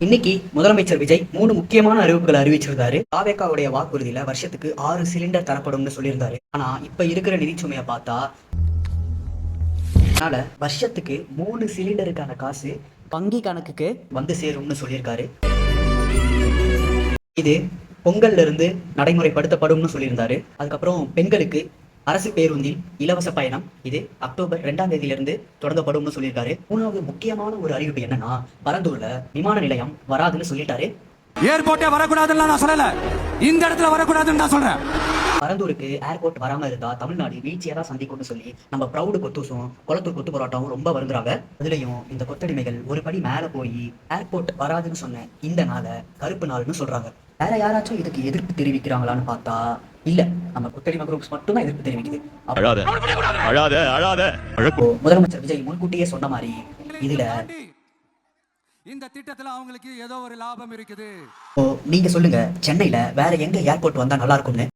இன்னைக்கு முதலமைச்சர் விஜய் 3 முக்கியமான அறிவிப்புகளை அறிவிச்சிருந்தாரு. தாவேகாவுடைய வாக்குறுதியில வருஷத்துக்கு 6 சிலிண்டர் தரப்படும்னு சொல்லியிருந்தாரு. ஆனா இப்ப இருக்கிற நிதிச்சுமையை பார்த்தா அதனால வருஷத்துக்கு 3 சிலிண்டருக்கான காசு வங்கி கணக்குக்கு வந்து சேரும்னு சொல்லியிருக்காரு. இது பொங்கல்ல இருந்து நடைமுறைப்படுத்தப்படும்னு சொல்லியிருந்தாரு. அதுக்கப்புறம் பெண்களுக்கு அரசு பேருந்தில் இலவச பயணம் இது அக்டோபர் 2ஆம் தேதியிலிருந்து தொடங்கப்படும்னு சொல்லியிருக்காரு. 3வது முக்கியமான ஒரு அறிவிப்பு என்னன்னா, பரந்தூர்ல விமான நிலையம் வராதுன்னு சொல்லிட்டாரு. ஏர்போர்ட்டே வரக்கூடாதுன்னு நான் சொல்லல, இந்த இடத்துல வரக்கூடாதுன்னு நான் சொல்றேன். பரந்தூருக்கு ஏர்போர்ட் வராம இருந்தா தமிழ்நாடு வீழ்ச்சியா தான் சந்திக்கும்னு சொல்லி நம்ம ப்ரௌடு கொத்தூசும் கொளத்தூர் கொத்து போராட்டம் ரொம்ப வருந்துறாங்க. அதுலயும் இந்த கொத்தடிமைகள் ஒரு படி மேல போய் ஏர்போர்ட் வராதுன்னு சொன்ன இந்த நாளை கருப்பு நாள்னு சொல்றாங்க. வேற யாராச்சும் இதுக்கு எதிர்ப்பு தெரிவிக்கிறாங்களான்னு பார்த்தா இல்ல, நம்ம கொத்தடிமை குரூப்ஸ் மட்டும் தான் எதிர்ப்பு தெரிவிக்குது. முதலமைச்சர் விஜய் முன்கூட்டியே சொன்ன மாதிரி இதுல இந்த திட்டத்துல அவங்களுக்கு ஏதோ ஒரு லாபம் இருக்குது. நீங்க சொல்லுங்க, சென்னையில வேற எங்க ஏர்போர்ட் வந்தா நல்லா இருக்கும்னு?